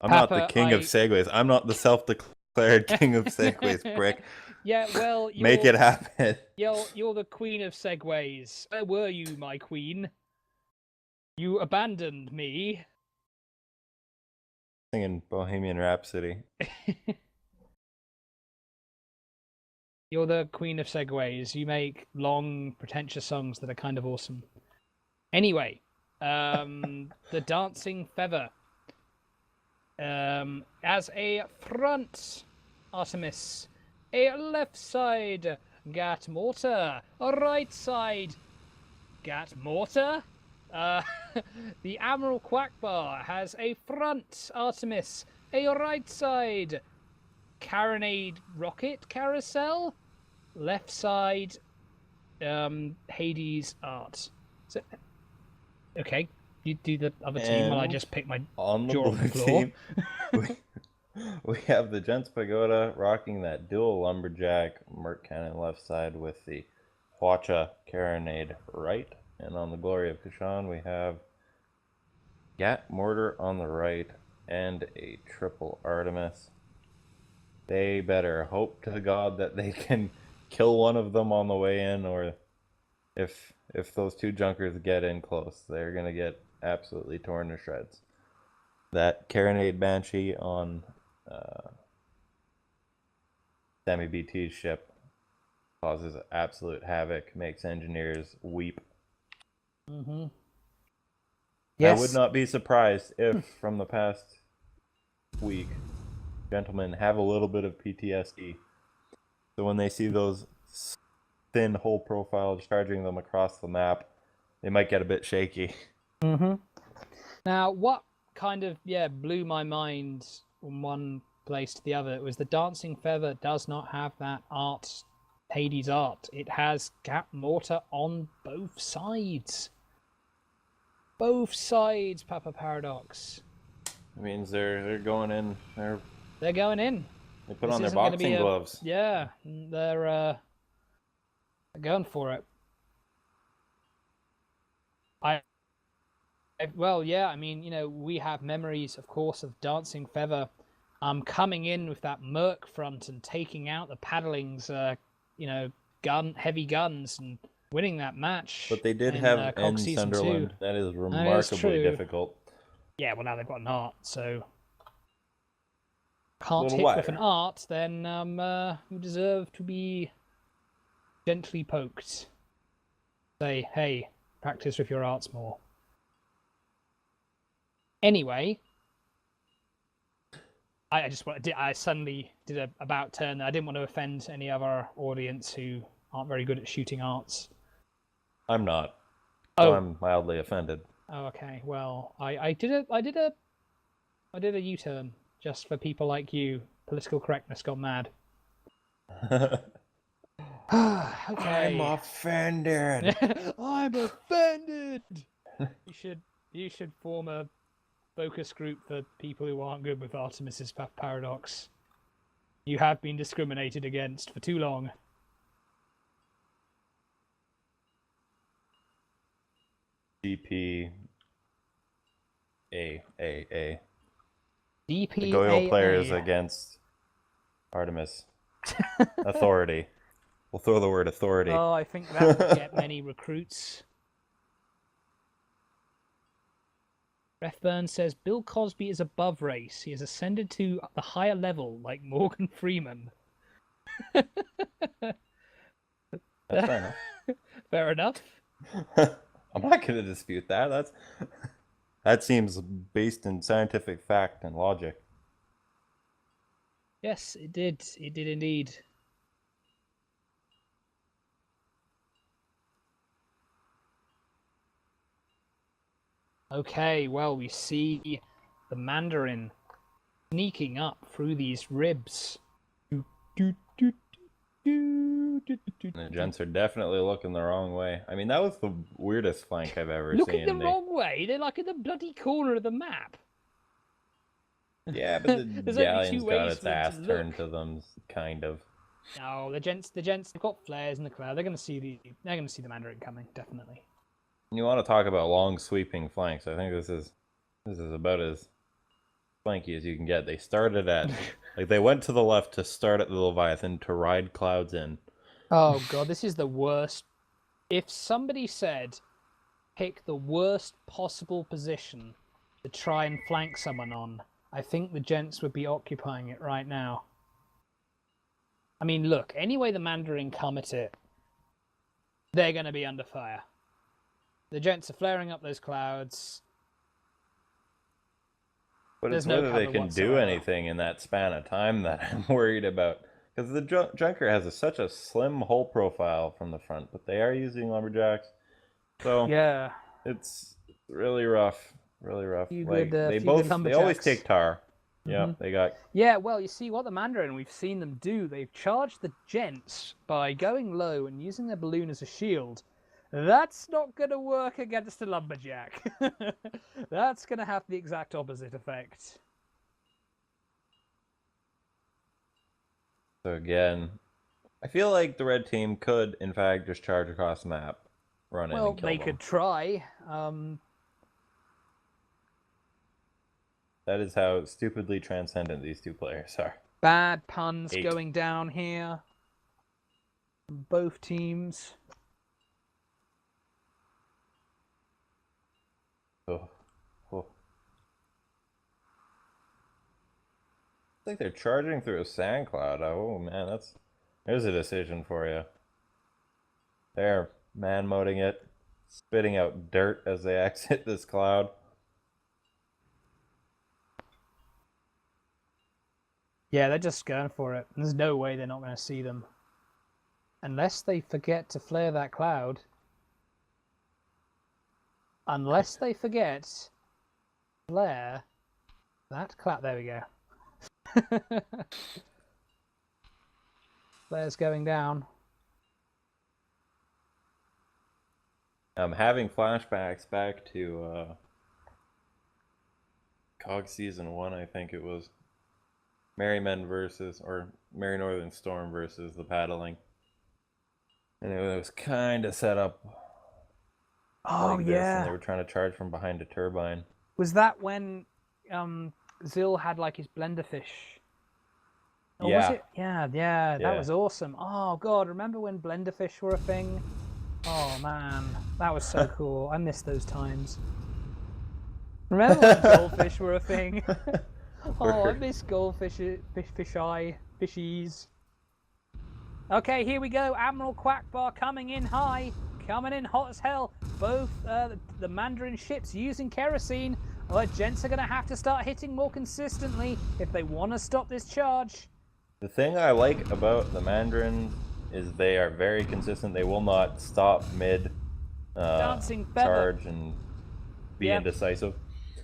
I'm not the Papa, king of segways. I'm not the self-declared king of segways, prick. Yeah, well, Make it happen. you're the queen of segways. Where were you, my queen? You abandoned me. Singing Bohemian Rhapsody. You're the queen of segways. You make long, pretentious songs that are kind of awesome. Anyway, the dancing feather. As a front, Artemis. A left side, Gat Mortar. A right side, Gat Mortar. Uh, the Admiral Quackbar has a front, Artemis. A right side, Carronade Rocket Carousel. Left side, Hades Art. So, okay, you do the other team while I And just pick my on the jaw off the blue floor. team, we have the Gents Pagoda rocking that dual lumberjack Merc Cannon left side with the Hwacha Carronade right. And on the Glory of Kushan, we have Gat Mortar on the right and a triple Artemis. They better hope to God that they can kill one of them on the way in, or if those two junkers get in close, they're gonna get absolutely torn to shreds. That Carronade Banshee on Sammy BT's ship causes absolute havoc, makes engineers weep. Mm-hmm. I would Yes. not be surprised if, from the past week, gentlemen have a little bit of PTSD. So when they see those thin hull profiles charging them across the map, they might get a bit shaky. Mm-hmm. Now, what kind of blew my mind from one place to the other was the dancing feather does not have that art, Hades art. It has Gat Mortar on both sides. Both sides, Papa Paradox. It means they're going in. They're going in. They put This on their isn't going to be boxing a gloves. yeah. They're going for it. I well, yeah. I mean, we have memories, of course, of Dancing Feather, coming in with that Merc front and taking out the Paddlings, heavy guns and winning that match But they did in have COG N Season 2. Sunderland. That is That is remarkably true. difficult. Yeah, well, now they've got an art, so A can't little hit with an wider. art, then you deserve to be gently poked. Say, hey, practice with your arts more. Anyway, I suddenly did a about turn. I didn't want to offend any of our audience who aren't very good at shooting arts. I'm not. So Oh, I'm mildly offended. oh, okay. Well, I did a U-turn just for people like you. Political correctness gone mad. I'm Okay. offended. I'm offended. You should form a focus group for people who aren't good with Artemis's paradox. You have been discriminated against for too long. DP A. The Goyo players DPAA. against Artemis. Authority. We'll throw the word authority. Oh, I think that would get many recruits. Refburn says Bill Cosby is above race. He has ascended to the higher level, like Morgan Freeman. That's fair enough. Fair enough. I'm not going to dispute that. That seems based in scientific fact and logic. Yes, it did. It did indeed. Okay, well, we see the Mandarin sneaking up through these ribs. The Gents are definitely looking the wrong way. I mean, that was the weirdest flank I've ever Looking seen. the wrong way? They're like in the bloody corner of the map. Yeah, but the There's only galleon's two got ways its for them to ass look. turned to them, kind of. No, the gents, they've got flares in the cloud. They're gonna see the Mandarin coming, definitely. You want to talk about long sweeping flanks? I think this is about as flanky as you can get. They started at, like, they went to the left to start at the Leviathan to ride clouds in. Oh god, this is the worst. If somebody said, pick the worst possible position to try and flank someone on, I think the Gents would be occupying it right now. I mean, look, any way the Mandarin come at it, they're going to be under fire. The Gents are flaring up those clouds. But There's it's no whether they cover can do whatsoever. anything in that span of time that I'm worried about. Because the Junker has such a slim hull profile from the front, but they are using lumberjacks. So Yeah. it's really rough. Really rough. Few Like good they always lumberjacks. take tar. Yeah, Mhm. they got. Yeah, well, you see what the Mandarin, we've seen them do. They've charged the Gents by going low and using their balloon as a shield. That's not going to work against a lumberjack. That's going to have the exact opposite effect. So again, I feel like the red team could, in fact, just charge across the map, run in Well, and kill they them. could try. That is how stupidly transcendent these two players are. Bad puns 8. going down here. From both teams. Oh. I think they're charging through a sand cloud. Oh man, there's a decision for you. They're man-moding it, spitting out dirt as they exit this cloud. Yeah, they're just going for it. There's no way they're not going to see them. Unless they forget to flare that cloud. Unless they forget flare that cloud. There we go. Flare's going down. I'm having flashbacks back to COG Season 1, I think it was. Merry Northern Storm versus the paddling. And it was kind of set up like this, and they were trying to charge from behind a turbine. Was that when Zil had like his blender fish? Or yeah. Was it? Yeah, that was awesome. Oh god, remember when blender fish were a thing? Oh man, that was so cool. I miss those times. Remember when goldfish were a thing? Oh, I miss goldfish, fishies. Okay, here we go. Admiral Quackbar coming in high, coming in hot as hell. Both the Mandarin ships using kerosene. Well, Gents are going to have to start hitting more consistently if they want to stop this charge. The thing I like about the Mandarins is they are very consistent. They will not stop mid Dancing feather. charge and be indecisive.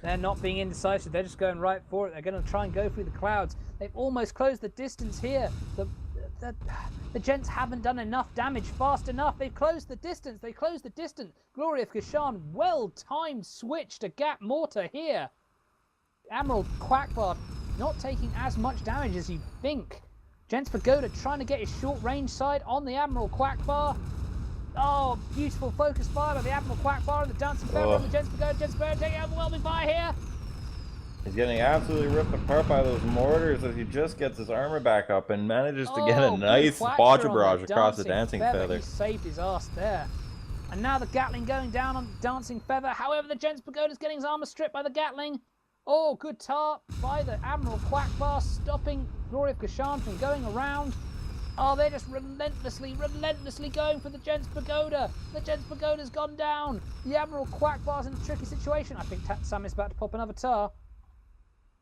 They're not being indecisive. They're just going right for it. They're going to try and go through the clouds. They've almost closed the distance here. The Gents haven't done enough damage fast enough. They've closed the distance. They closed the distance. Glory of Kashan, well-timed switch to gap mortar here. Admiral Quackbar not taking as much damage as you'd think. Gents Pagoda trying to get his short-range side on the Admiral Quackbar. Oh, beautiful focus fire by the Admiral Quackbar and the Dancing Feather on the Gents Pagoda. Gents Pagoda taking overwhelming fire here. He's getting absolutely ripped apart by those mortars as he just gets his armor back up and manages to get a nice botcher barrage across the Dancing Feather. He saved his ass there. And now the Gatling going down on the Dancing Feather. However, the Gents Pagoda's getting his armor stripped by the Gatling. Oh, good tar by the Admiral Quackbar, stopping Glory of Kashan from going around. Oh, they're just relentlessly going for the Gents Pagoda. The Gents Pagoda's gone down. The Admiral Quackbar's in a tricky situation. I think Sam is about to pop another tar.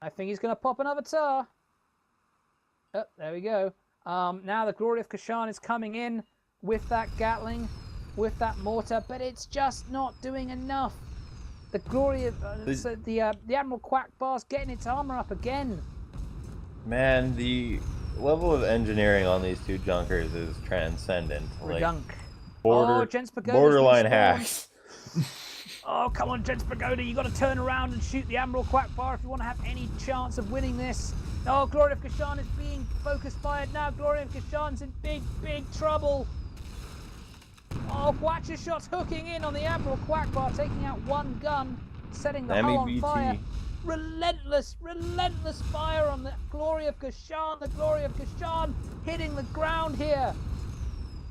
I think he's going to pop another tar. Oh, there we go. Now the Glory of Kashan is coming in with that Gatling, with that mortar, but it's just not doing enough. The Glory of the Admiral Quackbar's getting its armor up again. Man, the level of engineering on these two junkers is transcendent. Like borderline hacks. Oh, come on, Gents Pagoda, you got to turn around and shoot the Admiral Quackbar if you want to have any chance of winning this. Oh, Glory of Kashan is being focused fired now. Glory of Kashan's in big trouble. Oh, watch his shots hooking in on the Admiral Quackbar, taking out one gun, setting the hull on fire. relentless fire on the Glory of Kashan. The Glory of Kashan hitting the ground here.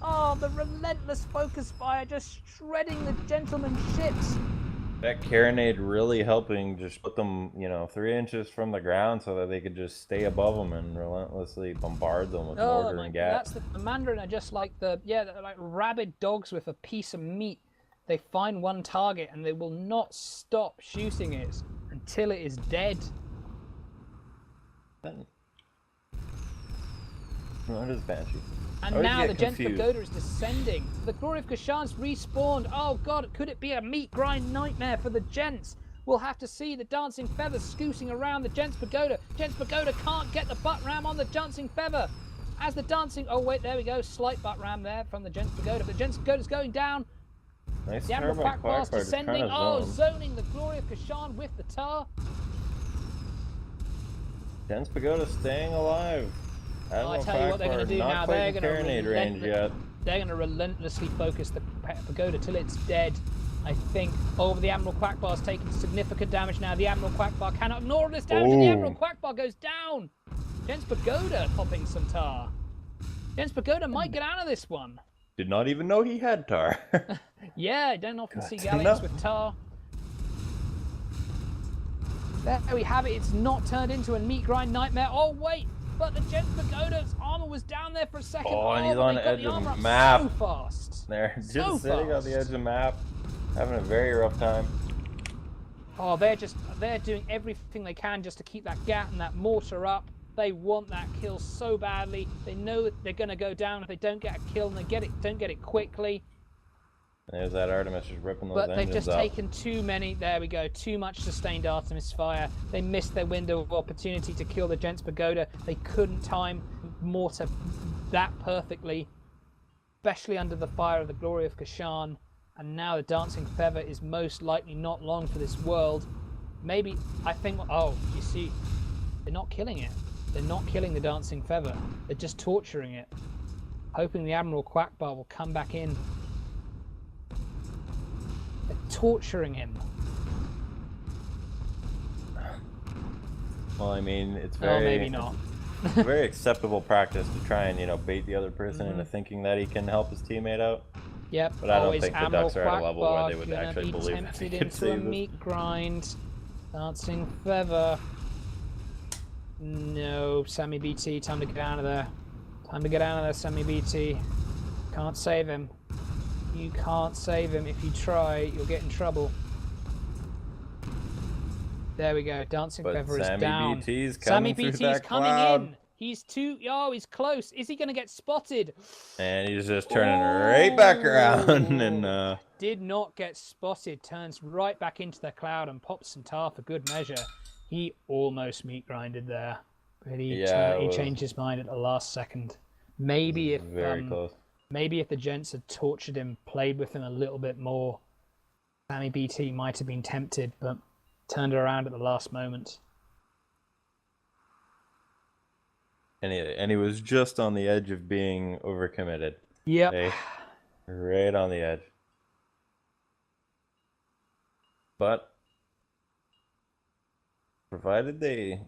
Oh, the relentless focus fire just shredding the gentleman's ships. That carronade really helping just put them, 3 inches from the ground so that they could just stay above them and relentlessly bombard them with mortar and gas. That's the Mandarin are just like they're like rabid dogs with a piece of meat. They find one target and they will not stop shooting it until it is dead. What is Banshee? And now the Gents Pagoda is descending. The Glory of Kashan's respawned. Oh god, could it be a meat grind nightmare for the Gents? We'll have to see the Dancing Feather scooting around the Gents Pagoda. Gents Pagoda can't get the butt ram on the Dancing Feather. As the Dancing... Oh wait, there we go. Slight butt ram there from the Gents Pagoda. But the Gents Pagoda's going down. Nice. The Admiral Quackbar's descending. Oh, zoning the Glory of Kashan with the tar. Gents Pagoda staying alive. I tell you what they're going to do now. They're going to relentlessly focus the Pagoda till it's dead. I think over the Admiral Quackbar's taking significant damage now. The Admiral Quackbar cannot ignore this damage, and the Admiral Quackbar goes down. Gents Pagoda popping some tar. Gents Pagoda might get out of this one. Did not even know he had tar. Yeah, I don't often see galleons with tar. There we have it. It's not turned into a meat grind nightmare. Oh wait, but the Gents Pagoda's armor was down there for a second. Oh, and he's on the edge of the map. So fast. They're just sitting on the edge of the map, having a very rough time. Oh, they're doing everything they can just to keep that gat and that mortar up. They want that kill so badly. They know that they're going to go down if they don't get a kill and they don't get it quickly. There's that Artemis just ripping those engines But they've just up. taken too many. There we go. Too much sustained Artemis fire. They missed their window of opportunity to kill the Gents Pagoda. They couldn't time mortar that perfectly, especially under the fire of the Glory of Kashan. And now the Dancing Feather is most likely not long for this world. Maybe, I think, oh, you see, they're not killing it. They're not killing the Dancing Feather. They're just torturing it, hoping the Admiral Quackbar will come back in. They're torturing him. Well, I mean, it's very... Oh, maybe not. It's very acceptable practice to try and, bait the other person into thinking that he can help his teammate out. Yep. But I don't think the Admiral Ducks are at a level where they Quackbar would gonna actually be believe that tempted they could into a save this. meat grind. Dancing Feather. No, Sammy BT, time to get out of there. Time to get out of there, Sammy BT. Can't save him. You can't save him. If you try, you'll get in trouble. There we go. Dancing Feather is down. Sammy BT's coming in. He's too... Oh, he's close. Is he going to get spotted? And he's just turning right back around and... Did not get spotted. Turns right back into the cloud and pops some tar for good measure. He almost meat grinded there. But he changed his mind at the last second. Maybe if... Very close. Maybe if the Gents had tortured him, played with him a little bit more, Sammy BT might have been tempted, but turned around at the last moment. And he was just on the edge of being overcommitted. Yep. Okay? Right on the edge. But provided they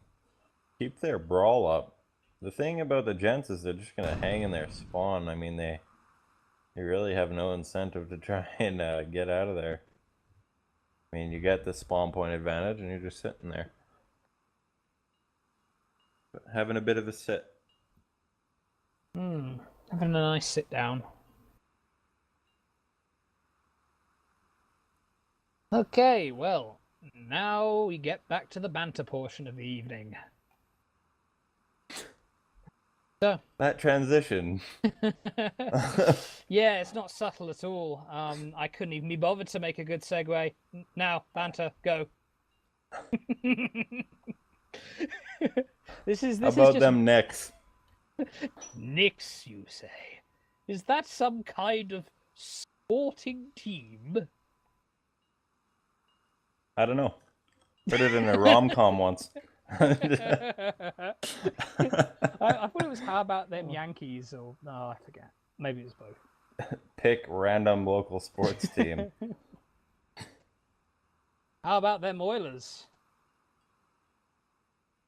keep their brawl up, the thing about the Gents is they're just going to hang in their spawn. I mean, they really have no incentive to try and get out of there. I mean, you get the spawn point advantage and you're just sitting there. But having a bit of a sit. Having a nice sit down. Okay, well, now we get back to the banter portion of the evening. So, that transition. Yeah, it's not subtle at all. I couldn't even be bothered to make a good segue. Now, banter, go. This is about just... them Knicks? Knicks, you say? Is that some kind of sporting team? I don't know. Heard it in a rom-com once. I thought it was How About Them Yankees, or no, I forget. Maybe it was both. Pick random local sports team. How about them Oilers?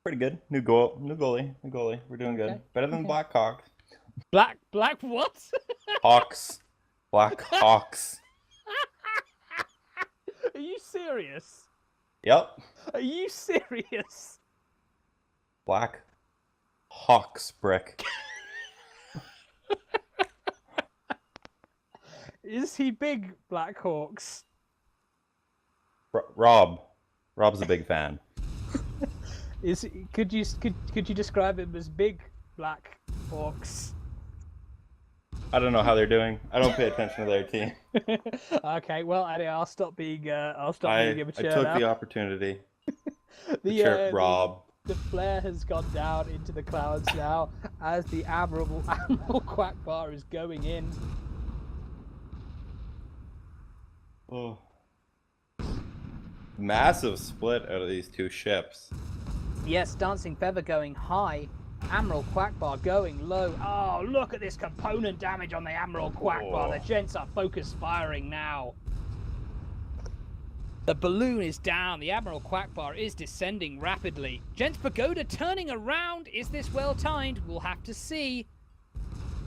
Pretty good. New goal. New goalie. New goalie. We're doing good. Okay. Better than Okay. Blackhawks. Black what? Hawks. Blackhawks. Are you serious? Yep. Are you serious? Black Hawks brick. Is he big, Blackhawks? Rob. Rob's a big fan. Could you describe him as big, Blackhawks? I don't know how they're doing. I don't pay attention to their team. Okay, well, anyway, I'll stop being I immature took now. the opportunity to The chirp Rob. the flare has gone down into the clouds now as the Admiral Quackbar is going in. Oh. Massive split out of these two ships. Yes, Dancing Feather going high, Admiral Quackbar going low. Oh, look at this component damage on the Admiral Quackbar. Oh. The Gents are focus firing now. The balloon is down. The Admiral Quackbar is descending rapidly. Gents Pagoda turning around. Is this well timed? We'll have to see.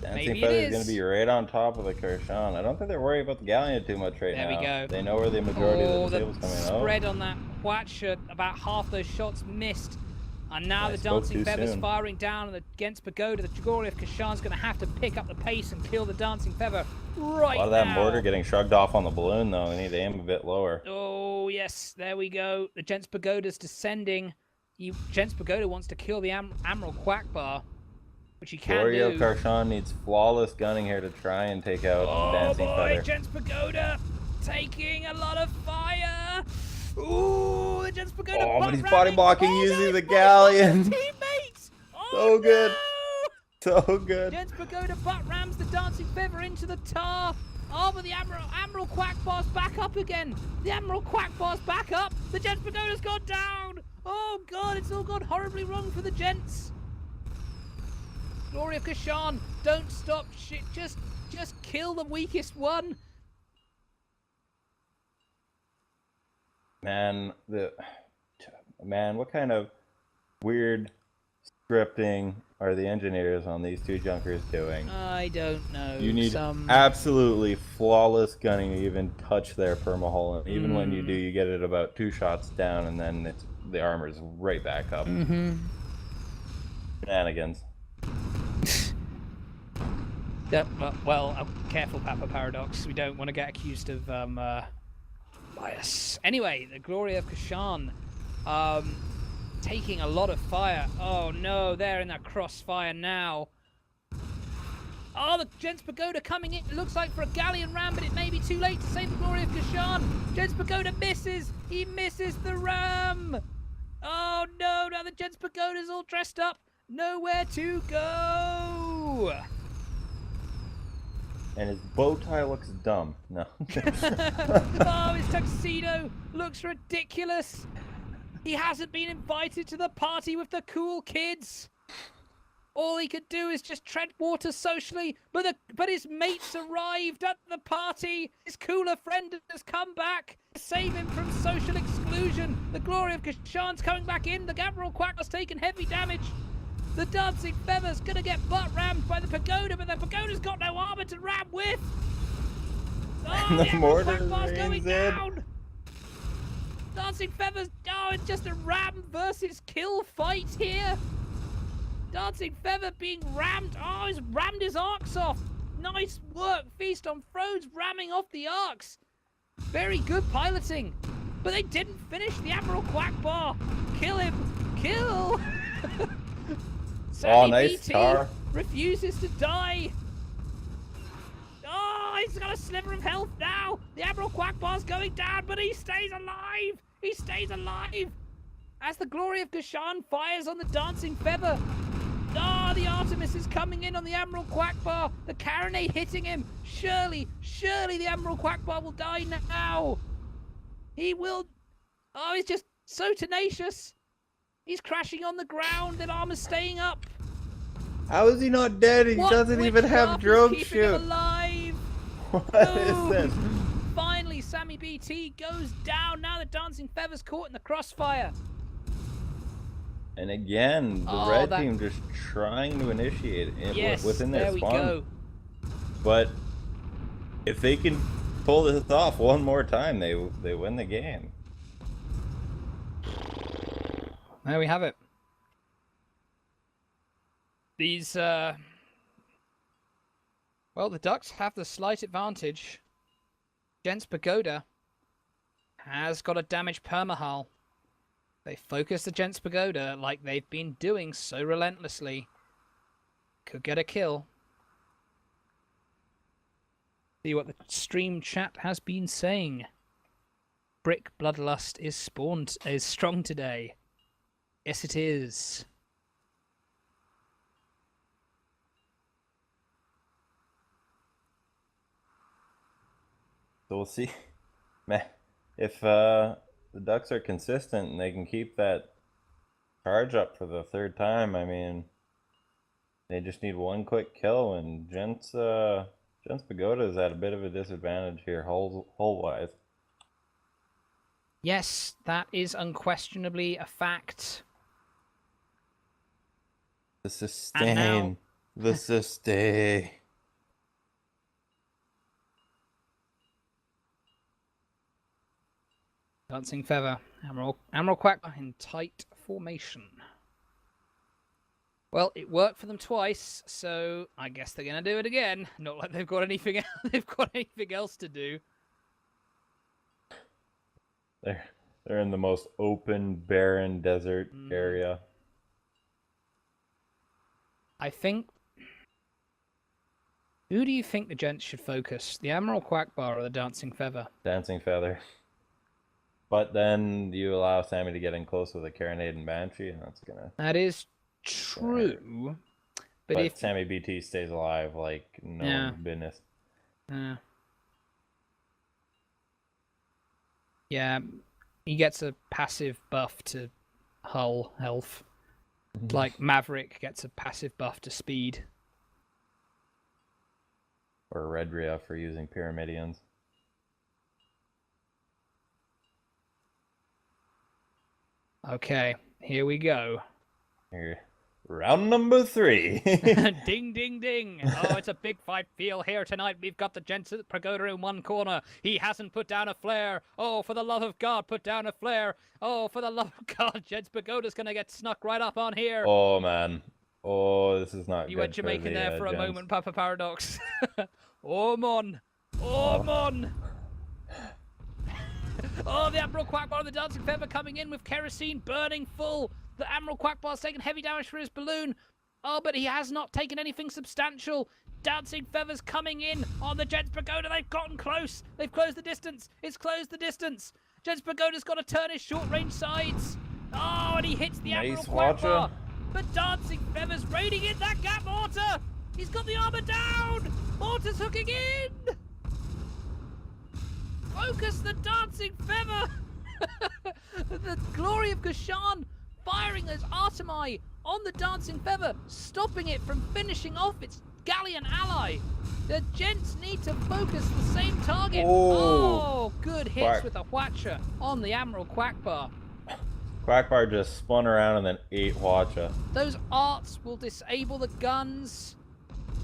Dancing Maybe Feather it is going is. to be right on top of the Kershaw. I don't think they're worried about the Galleon too much right There now. we go. They know where the majority of the the disables coming out. spread on that Quatcher, about half those shots missed. And now I the spoke Dancing too Feather's soon. firing down against Pagoda. The Jagori of Kashan's going to have to pick up the pace and kill the Dancing Feather right A lot of that now. mortar getting shrugged off on the balloon, though. They need to aim a bit lower. Oh, yes, there we go. The Gents Pagoda's descending. Gents Pagoda wants to kill the Admiral Quackbar, which he can Gloria do. Karshan needs flawless gunning here to try and take out Oh Dancing boy, Feather. Gents Pagoda taking a lot of fire. Ooh, the Gents Pagoda. Oh, but butt he's ramming. body blocking Oh, using no, the he's body blocking Galleon. his teammates. Oh, So good. no. So good. Gents Pagoda butt rams the Dancing Feather into the tar. Oh, but the Admiral Quackbar's back up again. The Admiral Quackbar's back up. The Gents Pagoda's gone down. Oh god, it's all gone horribly wrong for the Gents. Glory of Kashan, don't stop shit. Just kill the weakest one. Man, what kind of weird scripting are the engineers on these two junkers doing? I don't know. You need some... absolutely flawless gunning to even touch their permahull, and even when you do, you get it about 2 shots down, and then the armor's right back up. Shenanigans. Well, careful, Papa Paradox. We don't want to get accused of bias. Anyway, the Glory of Kashan taking a lot of fire. Oh no, they're in that crossfire now. Oh, the Gents Pagoda coming in. It looks like for a Galleon ram, but it may be too late to save the Glory of Kashan. Gents Pagoda misses. He misses the ram. Oh no, now the Gents Pagoda's all dressed up. Nowhere to go. And his bow tie looks dumb. No. Oh, his tuxedo looks ridiculous. He hasn't been invited to the party with the cool kids. All he could do is just tread water socially, but his mates arrived at the party. His cooler friend has come back to save him from social exclusion. The Glory of Kashan's coming back in. The Admiral Quacker's taken heavy damage. The Dancing Feather's gonna get butt rammed by the Pagoda, but the Pagoda's got no armor to ram with. Oh, And the the Admiral mortar Quackbar's going rains in. down. Dancing Feathers. Oh, it's just a ram versus kill fight here. Dancing Feather being rammed. Oh, he's rammed his arcs off. Nice work, Feast on Thrones, ramming off the arcs. Very good piloting. But they didn't finish the Admiral Quackbar. Kill him. Kill. Sammy nice BT tar. refuses to die. Oh, he's got a sliver of health now. The Admiral Quackbar's going down, but he stays alive. He stays alive. As the Glory of Kashan fires on the Dancing Feather. Oh, the Artemis is coming in on the Admiral Quackbar. The Carronade hitting him. Surely the Admiral Quackbar will die now. He will. Oh, he's just so tenacious. He's crashing on the ground. That armor's staying up. How is he not dead? He doesn't even have drone keeping him shoot. alive. What is Boom. this? Finally, Sammy BT goes down. Now the Dancing Feather's caught in the crossfire. And again, the red team just trying to initiate it within their there we spawn. go. But if they can pull this off one more time, they win the game. There we have it. These, well, the Ducks have the slight advantage. Gents Pagoda has got a damaged permahull. They focus the Gents Pagoda like they've been doing so relentlessly. Could get a kill. See what the stream chat has been saying. Brick Bloodlust is strong today. Yes, it is. So we'll see. Man, if the Ducks are consistent and they can keep that charge up for the third time, I mean, they just need one quick kill, and Gents Pagoda is at a bit of a disadvantage here, hull-wise. Yes, that is unquestionably a fact. The sustain. The sustain. Dancing Feather. Admiral Quack in tight formation. Well, it worked for them twice, so I guess they're going to do it again. Not like they've got anything else to do. They're in the most open, barren desert area. I think... Who do you think the Gents should focus? The Admiral Quackbar or the Dancing Feather? Dancing Feather. But then you allow Sammy to get in close with a Carronade and Banshee, and that's gonna... That is true. But if Sammy BT stays alive like no business. Yeah, he gets a passive buff to hull health. Like Maverick gets a passive buff to speed. Or Redria for using Pyramidians. Okay, here we go. Here. Round number 3. Ding, ding, ding. Oh, it's a big fight feel here tonight. We've got the Gents Pagoda in one corner. He hasn't put down a flare. Oh, for the love of God, put down a flare. Oh, for the love of God, Gents Pagoda's going to get snuck right up on here. Oh, man. Oh, this is not You good. went Jamaican there for a Gents. moment, Papa Paradox. Oh, mon. Oh, mon. Oh, the Admiral Quackbar and the Dancing Feather coming in with kerosene burning full. The Admiral Quackbar's taken heavy damage for his balloon. Oh, but he has not taken anything substantial. Dancing Feather's coming in on the Gents Pagoda. They've gotten close. They've closed the distance. It's closed the distance. Gents Pagoda's got to turn his short-range sides. Oh, and he hits the Admiral Quackbar. But Dancing Feather's raiding in that gap, Mortar. He's got the armor down. Mortar's hooking in. Focus the Dancing Feather! The glory of Kashan firing those Artemai on the Dancing Feather, stopping it from finishing off its Galleon ally. The Gents need to focus the same target. Oh, good hits with the Hwacha on the Admiral Quackbar. Quackbar just spun around and then ate Hwacha. Those arts will disable the guns.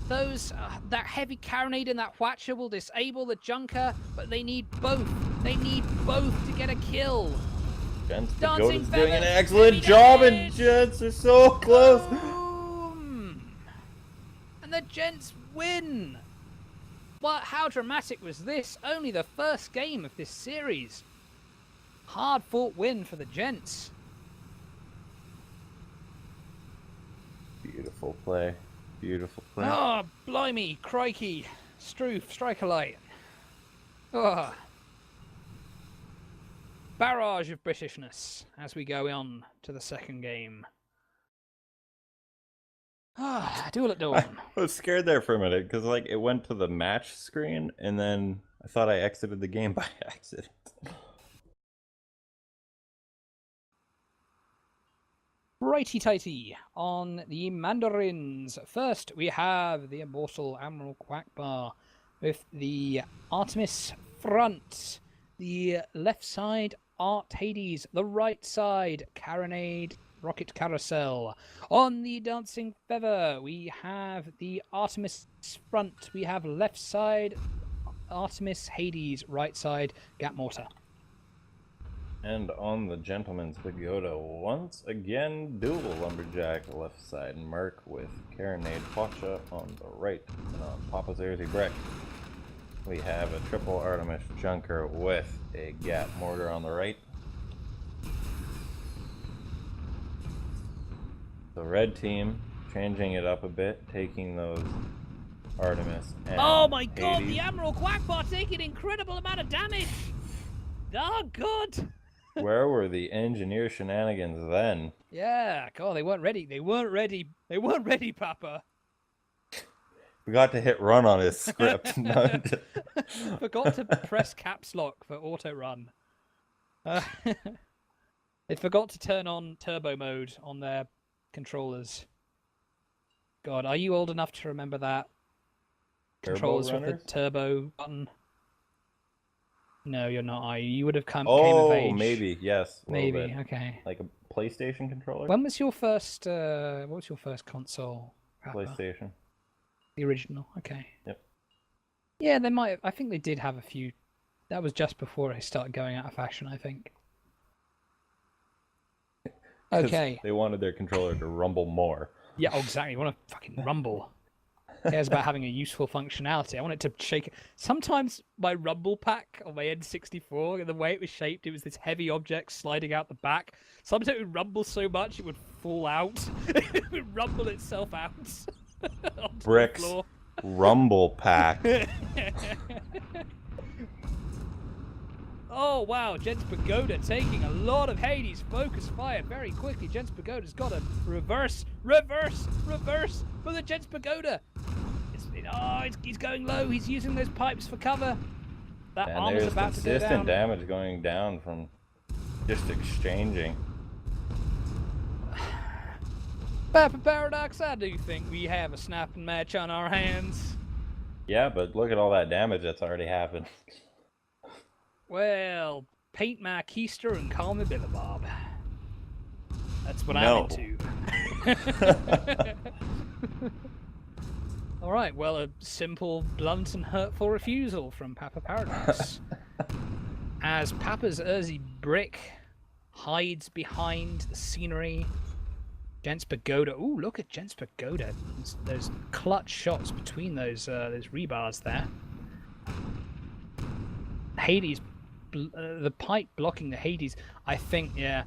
Those that heavy carronade and that Hwacha will disable the Junker, but they need both. They need both to get a kill. Gents Pagoda's doing an excellent job, and Gents are so close. Boom. And the Gents win. Well, how dramatic was this? Only the first game of this series. Hard-fought win for the Gents. Beautiful play. Beautiful play. Oh, blimey, crikey. Stroof, strike a light. Oh. Barrage of Britishness as we go on to the second game. Ah, duel at dawn. I was scared there for a minute because like it went to the match screen and then I thought I exited the game by accident. Righty-tighty on the Mandarins. First, we have the immortal Admiral Quackbar with the Artemis front. The left side, Art Hades. The right side, Carronade rocket carousel. On the dancing feather, we have the Artemis front. We have left side Artemis, Hades, right side Gap Mortar. And on the Gentleman's Pagoda, once again, dual Lumberjack left side Merc with Carronade Hotcha on the right. And on Papa's Ersy Brick, we have a triple Artemis Junker with a Gap Mortar on the right. The red team changing it up a bit, taking those Artemis and oh my god, Hades. the Admiral Quackbar taking an incredible amount of damage! Oh god! Where were the engineer shenanigans then? Yeah, god, they weren't ready. They weren't ready, Papa. Forgot to hit run on his script. Forgot to press caps lock for auto run. They forgot to turn on turbo mode on their controllers. God, are you old enough to remember that? Controllers with the turbo button. No, you're not. Are you? You would have came of age. Oh, maybe yes. Maybe bit. Okay. Like a PlayStation controller. When was your first? What was your first console? Papa? PlayStation. The original. Okay. Yep. Yeah, they might. I think they did have a few. That was just before they started going out of fashion, I think. Okay. They wanted their controller to rumble more. Yeah, exactly. You want to fucking rumble. It cares about having a useful functionality. I want it to shake. Sometimes my rumble pack on my N64, the way it was shaped, it was this heavy object sliding out the back. Sometimes it would rumble so much it would fall out. It would rumble itself out. Bricks. Rumble pack. Oh wow, Gents Pagoda taking a lot of Hades focus fire very quickly. Gents Pagoda's got a reverse for the Gents Pagoda. He's going low. He's using those pipes for cover. That armor's about to go down. There's consistent damage going down from just exchanging. Papa Paradox, I do think we have a snapping match on our hands. Yeah, but look at all that damage that's already happened. Well, paint my keister and call me Billy Bob. That's what I'm into. Alright, well, a simple, blunt and hurtful refusal from Papa Paradox. As Papa's Ersy Brick hides behind the scenery, Gents Pagoda. Ooh, look at Gents Pagoda. Those clutch shots between those rebars there. Hades, the pipe blocking the Hades. I think, yeah.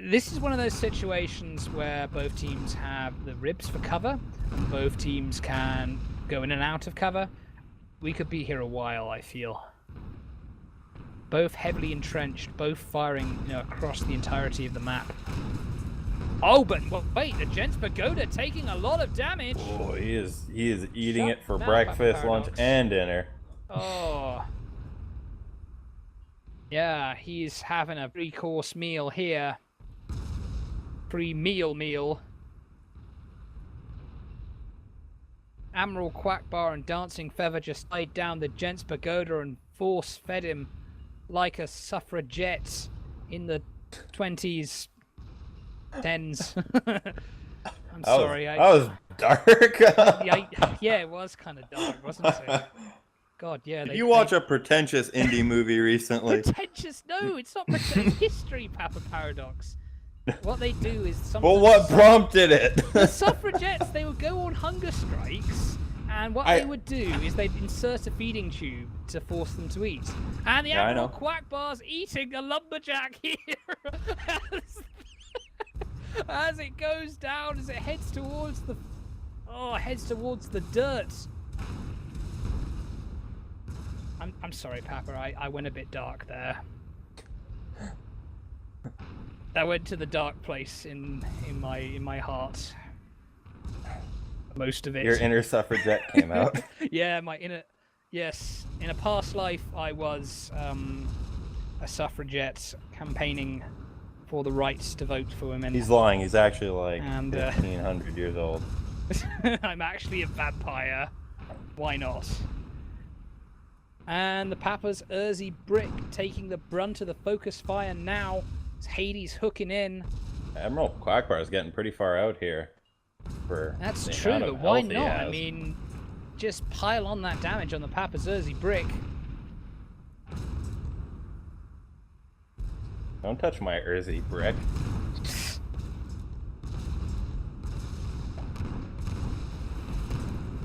This is one of those situations where both teams have the ribs for cover, and both teams can go in and out of cover. We could be here a while, I feel. Both heavily entrenched, both firing, across the entirety of the map. Oh, but wait, the Gents Pagoda taking a lot of damage. Oh, he is eating it for breakfast, lunch, and dinner. Oh. Yeah, he's having a 3-course meal here. Meal. Admiral Quackbar and Dancing Feather just laid down the Gents Pagoda and force-fed him like a suffragette in the 20s, 10s. I'm sorry. That was dark. Yeah, it was kind of dark, wasn't it? God, yeah. Did you watch a pretentious indie movie recently? Pretentious? No, it's not pretentious. History, Papa Paradox. What they do is sometimes... Well, what prompted it? The suffragettes, they would go on hunger strikes, and what they would do is they'd insert a feeding tube to force them to eat. And the Admiral Quackbar's eating a lumberjack here. As it goes down, as it heads towards the... the dirt. I'm sorry, Papa. I went a bit dark there. I went to the dark place in my heart. Most of it. Your inner suffragette came out. Yeah, in a past life I was a suffragette campaigning for the rights to vote for women. He's lying. He's actually like 1500 years old. I'm actually a vampire. Why not? And the Papa's Ersy Brick taking the brunt of the focus fire now. Hades hooking in. Admiral Quackbar is getting pretty far out here for That's the true, amount but of why health he not? I has. mean, just pile on that damage on the Papazerzy brick. Don't touch my Urzi brick.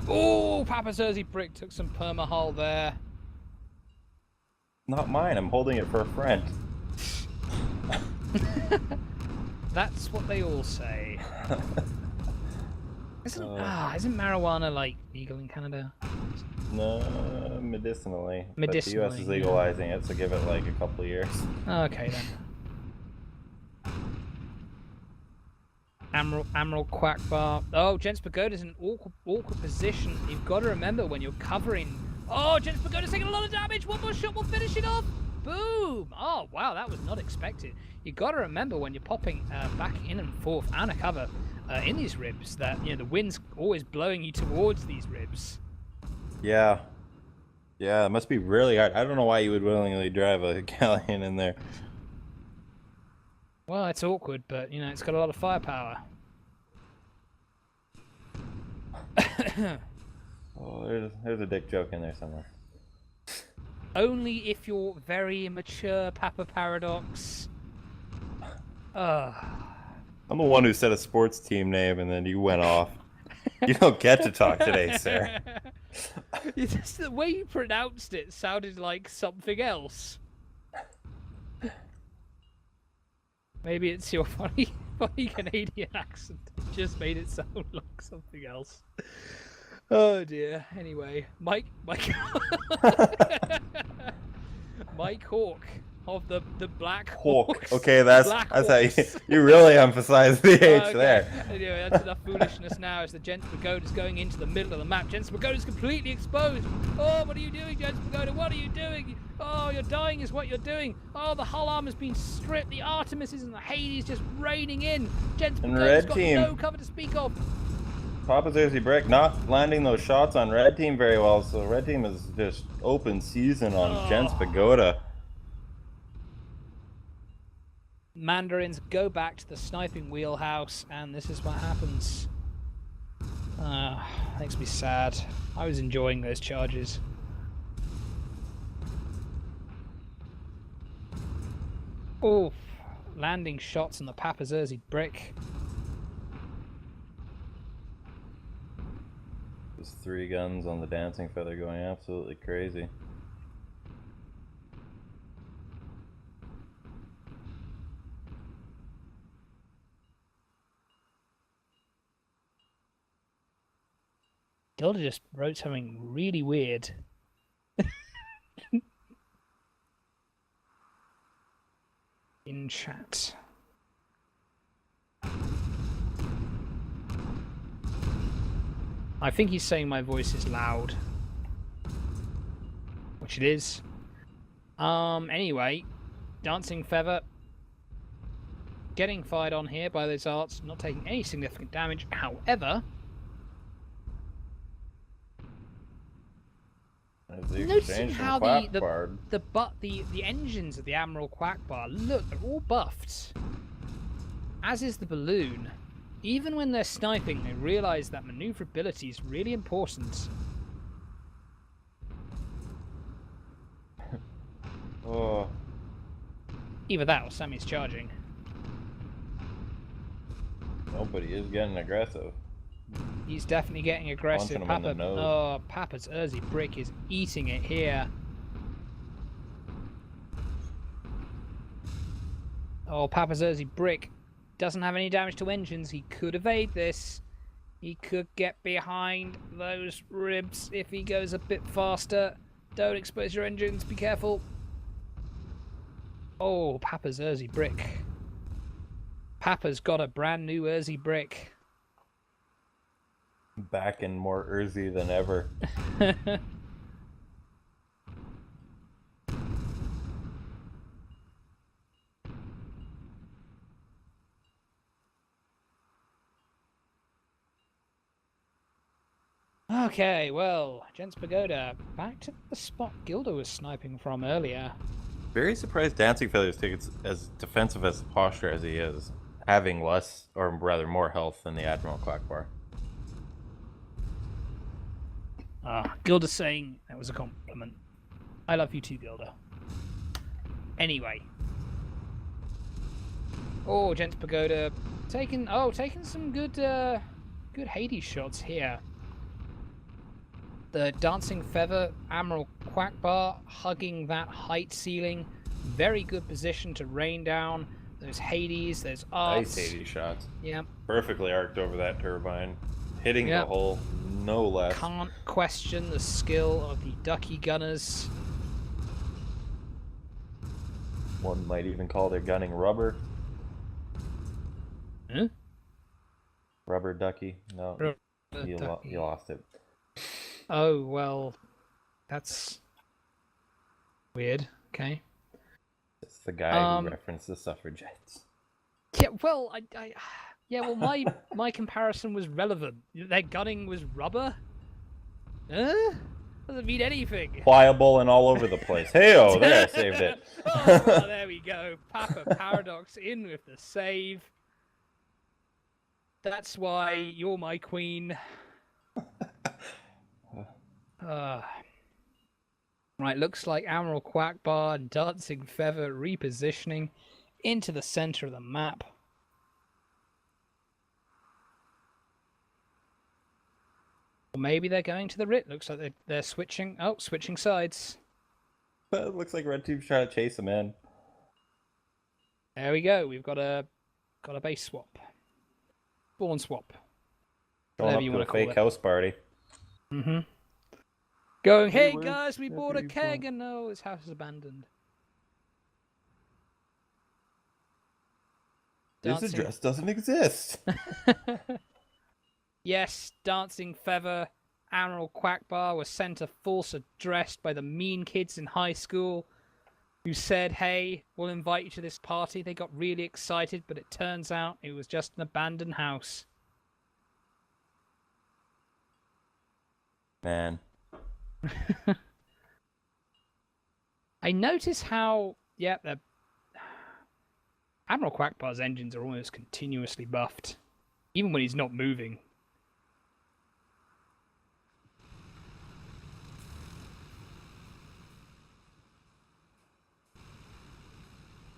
Oh, Papazerzy brick took some perma-hull there. Not mine, I'm holding it for a friend. That's what they all say. Isn't marijuana like legal in Canada? No, medicinally. But the US Medicinally, is yeah. legalizing it, so give it like a couple of years. Okay then. Admiral Quackbar. Oh, Gents Pagoda's in an awkward position. You've got to remember when you're covering. Oh, Gents Pagoda's taking a lot of damage. One more shot will finish it off. Boom! Oh, wow, that was not expected. You've got to remember when you're popping back in and forth and a cover in these ribs that, you know, the wind's always blowing you towards these ribs. Yeah. Yeah, it must be really hard. I don't know why you would willingly drive a galleon in there. Well, it's awkward, but, you know, it's got a lot of firepower. Oh, there's a dick joke in there somewhere. Only if you're very immature, Papa Paradox. I'm the one who said a sports team name and then you went off. You don't get to talk today, sir. Just the way you pronounced it sounded like something else. Maybe it's your funny Canadian accent. It just made it sound like something else. Oh dear. Anyway, Mike Mike Hawk of the Black Hawks. Okay, that's how you really emphasize the H there. Anyway, that's enough foolishness now as the Gents Pagoda is going into the middle of the map. Gents Pagoda is completely exposed. Oh, what are you doing, Gents Pagoda? What are you doing? Oh, you're dying is what you're doing. Oh, the hull arm has been stripped. The Artemises and the Hades just raining in. Gents Pagoda's got no cover to speak of. Papazerzy brick not landing those shots on red team very well, so red team is just open season on Gents Pagoda. Mandarins go back to the sniping wheelhouse, and this is what happens. Makes me sad. I was enjoying those charges. Oof. Landing shots on the Papazerzy brick. There's 3 guns on the dancing feather going absolutely crazy. Gilda just wrote something really weird. In chat. I think he's saying my voice is loud. Which it is. Anyway, Dancing Feather getting fired on here by those arts, not taking any significant damage. However, noticing how the engines of the Admiral Quackbar look, they're all buffed. As is the balloon. Even when they're sniping, they realise that maneuverability is really important. Oh. Either that or Sammy's charging. Nobody is getting aggressive. He's definitely getting aggressive. Papa's Urzi brick is eating it here. Oh, Papa's Urzi brick doesn't have any damage to engines. He could evade this. He could get behind those ribs if he goes a bit faster. Don't expose your engines. Be careful. Oh, Papa's Urzi brick. Papa's got a brand new Urzi brick. Back and more Urzi than ever. Okay, well, Gents Pagoda, back to the spot Gilda was sniping from earlier. Very surprised Dancing Feather is taking as defensive as posture as he is. having less, or rather more health than the Admiral Quackbar. Gilda's saying that was a compliment. I love you too, Gilda. Anyway. Oh, Gents Pagoda taking some good Hades shots here. The Dancing Feather, Admiral Quackbar hugging that height ceiling. Very good position to rain down those Hades, those arts. Nice Hades shots. Yep. Perfectly arced over that turbine. Hitting the hole, no less. Can't question the skill of the Ducky Gunners. One might even call their gunning rubber. Huh? Rubber ducky? No, you lost it. Oh, well, that's weird. Okay. It's the guy who referenced the suffragettes. Yeah, well, my comparison was relevant. Their gunning was rubber? Doesn't mean anything. Pliable and all over the place. Hey-oh, there, I saved it. Oh, there we go. Papa Paradox in with the save. That's why you're my queen. Right, looks like Admiral Quackbar and Dancing Feather repositioning into the center of the map. Or maybe they're going to the Rit. Looks like they're switching. Oh, switching sides. It looks like Red Team's trying to chase him in. There we go. We've got a base swap. Spawn swap. Going up to a fake house party. Mm-hmm. Going, hey guys, we bought a keg and no, his house is abandoned. This address doesn't exist. Yes, Dancing Feather, Admiral Quackbar was sent a false address by the mean kids in high school who said, hey, we'll invite you to this party. They got really excited, but it turns out it was just an abandoned house. Man. I notice how, Admiral Quackbar's engines are almost continuously buffed, even when he's not moving.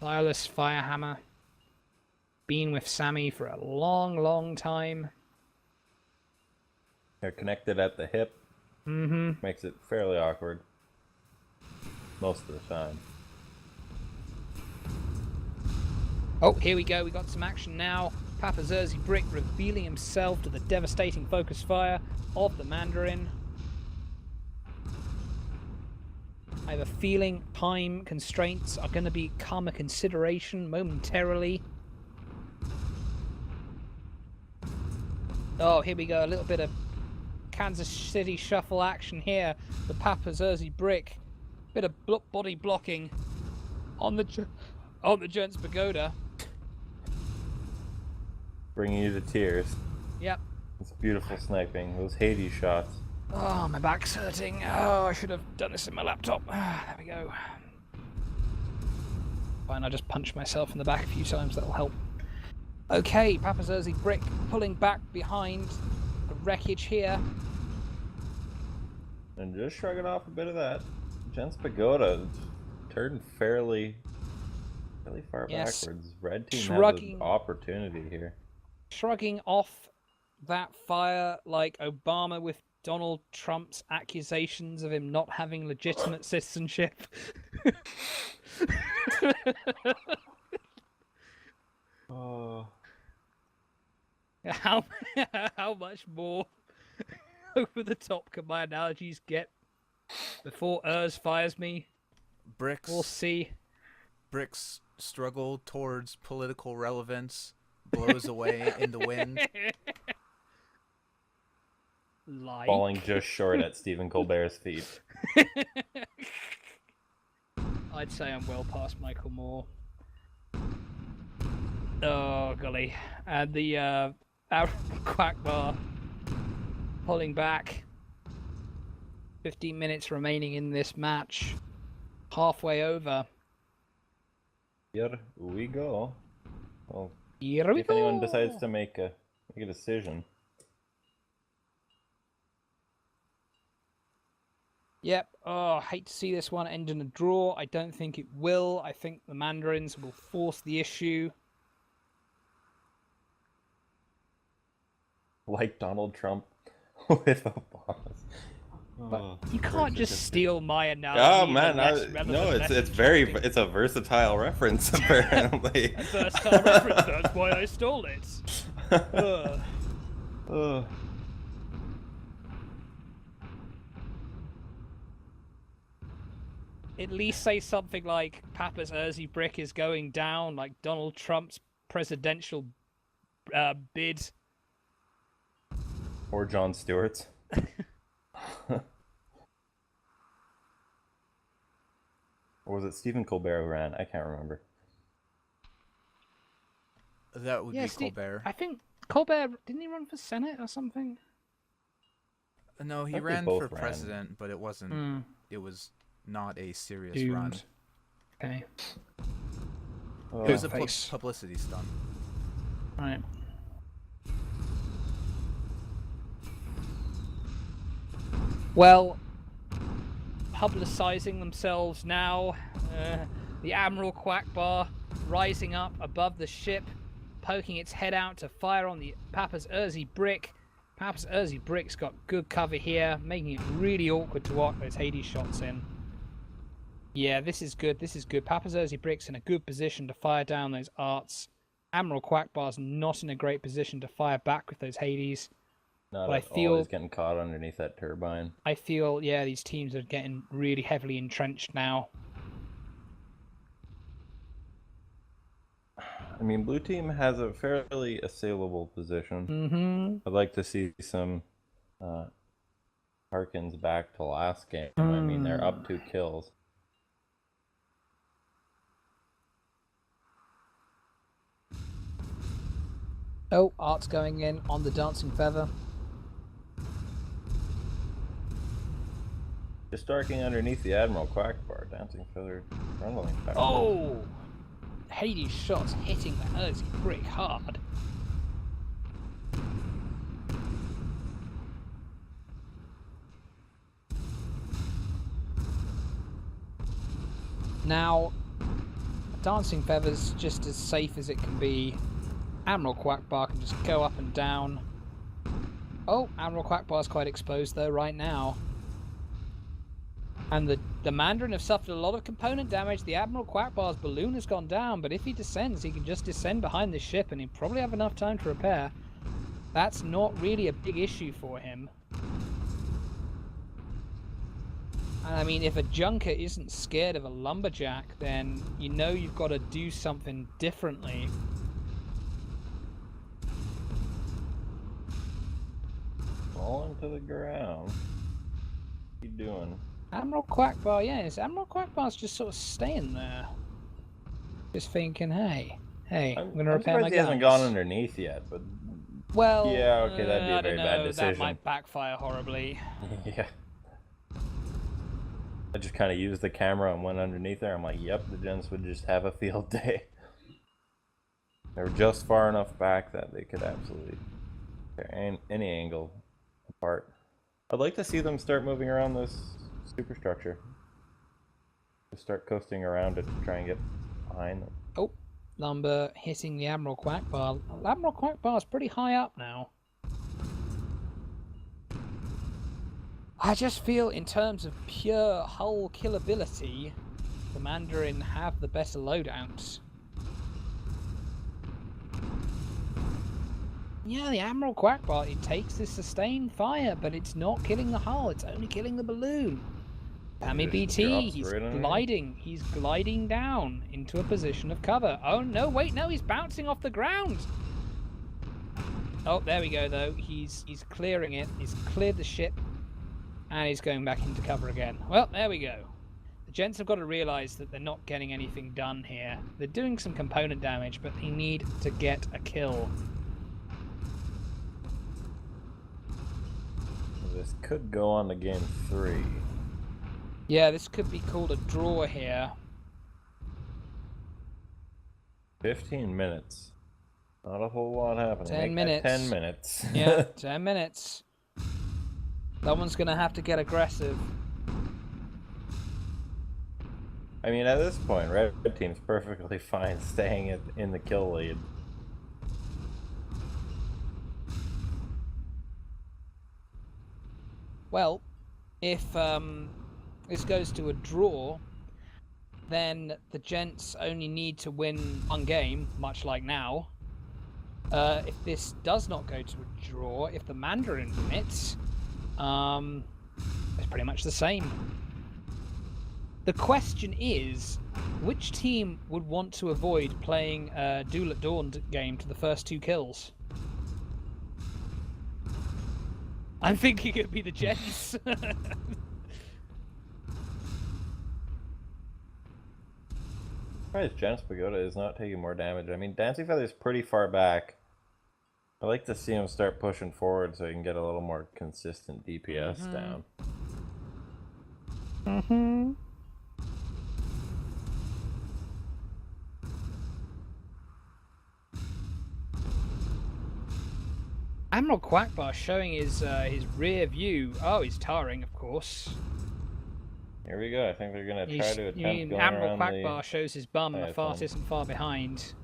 Silas Firehammer, been with Sammy for a long, long time. They're connected at the hip. Mm-hmm. Makes it fairly awkward. Most of the time. Oh, here we go. We got some action now. Papa Zerzy Brick revealing himself to the devastating focus fire of the Mandarin. I have a feeling time constraints are going to become a consideration momentarily. Oh, here we go. A little bit of Kansas City shuffle action here. The Papa Zerzy Brick. Bit of body blocking on the Gents Pagoda. Bringing you to tears. Yep. It's beautiful sniping. Those Hades shots. Oh, my back's hurting. Oh, I should have done this in my laptop. There we go. Fine, I'll just punch myself in the back a few times. That'll help. Okay, Papa Zerzy Brick pulling back behind the wreckage here. And just shrugging off a bit of that. Gents Pagoda turned fairly far backwards. Red team has an opportunity here. Shrugging off that fire like Obama with Donald Trump's accusations of him not having legitimate citizenship. Oh. How much more over the top can my analogies get before Urs fires me? We'll see. Brick's struggle towards political relevance blows away in the wind. Like... Falling just short at Stephen Colbert's feet. I'd say I'm well past Michael Moore. Oh, golly. And the Quackbar pulling back. 15 minutes remaining in this match. Halfway over. Here we go. Well, Here we if anyone go. decides to make a decision. Yep. Oh, I hate to see this one end in a draw. I don't think it will. I think the Mandarins will force the issue. Like Donald Trump with a boss. But you can't just steal my analogy. Oh man, no, it's a versatile reference apparently. A versatile reference. That's why I stole it. At least say something like Papa's Erzy brick is going down, like Donald Trump's presidential bid. Or Jon Stewart's. Or was it Stephen Colbert who ran? I can't remember. That would be Colbert. I think Colbert, didn't he run for Senate or something? No, he ran for president, but it wasn't. It was not a serious run. Okay. It was a publicity stunt. Right. Well, publicizing themselves now. The Admiral Quackbar rising up above the ship, poking its head out to fire on the Papa's Erzy brick. Papa's Erzy brick's got good cover here, making it really awkward to walk those Hades shots in. Yeah, this is good. This is good. Papa's Erzy brick's in a good position to fire down those arts. Admiral Quackbar's not in a great position to fire back with those Hades. Not at all. He's getting caught underneath that turbine. I feel, yeah, these teams are getting really heavily entrenched now. I mean, blue team has a fairly assailable position. I'd like to see some Harkins back to last game. I mean, they're up 2 kills. Oh, Art's going in on the Dancing Feather. Just darking underneath the Admiral Quackbar. Dancing Feather running back. Oh! Hades shots hitting the Erzy brick hard. Now, Dancing Feather's just as safe as it can be. Admiral Quackbar can just go up and down. Oh, Admiral Quackbar's quite exposed though right now. And the Mandarin have suffered a lot of component damage. The Admiral Quackbar's balloon has gone down, but if he descends, he can just descend behind the ship and he'll probably have enough time to repair. That's not really a big issue for him. And I mean, if a junker isn't scared of a lumberjack, then you know you've got to do something differently. Falling to the ground. What are you doing? Admiral Quackbar, yes. Admiral Quackbar's just sort of staying there. Just thinking, hey, I'm going to repair my guns. He hasn't gone underneath yet, but... Well, yeah, okay, that'd be a very bad decision. That might backfire horribly. Yeah. I just kind of used the camera and went underneath there. I'm like, yep, the Gents would just have a field day. They were just far enough back that they could absolutely tear any angle apart. I'd like to see them start moving around this superstructure. Just start coasting around it to try and get behind them. Oh, lumber hitting the Admiral Quackbar. Admiral Quackbar's pretty high up now. I just feel in terms of pure hull killability, the Mandarin have the better loadouts. Yeah, the Admiral Quackbar, it takes the sustained fire, but it's not killing the hull, it's only killing the balloon. Pammy BT, he's gliding. He's gliding down into a position of cover. Oh, no, wait, no, he's bouncing off the ground. Oh, there we go, though. He's clearing it. He's cleared the ship. And he's going back into cover again. Well, there we go. The Gents have got to realise that they're not getting anything done here. They're doing some component damage, but they need to get a kill. This could go on to game 3. Yeah, this could be called a draw here. 15 minutes. Not a whole lot happening. 10 minutes. 10 minutes. Yeah, 10 minutes. Someone's going to have to get aggressive. I mean, at this point, Red Team's perfectly fine staying in the kill lead. Well, if this goes to a draw, then the Gents only need to win one game, much like now. If this does not go to a draw, if the Mandarin win it, it's pretty much the same. The question is, which team would want to avoid playing a Duel at Dawn game to the first 2 kills? I'm thinking it'd be the Gents. Surprised Gents Pagoda is not taking more damage. I mean, Dancing Feather's pretty far back. I like to see him start pushing forward so he can get a little more consistent DPS down. Admiral Quackbar showing his rear view. Oh, he's towering, of course. Here we go. I think they're going to try to attempt going Admiral around Quackbar shows his bum. The fart isn't far behind.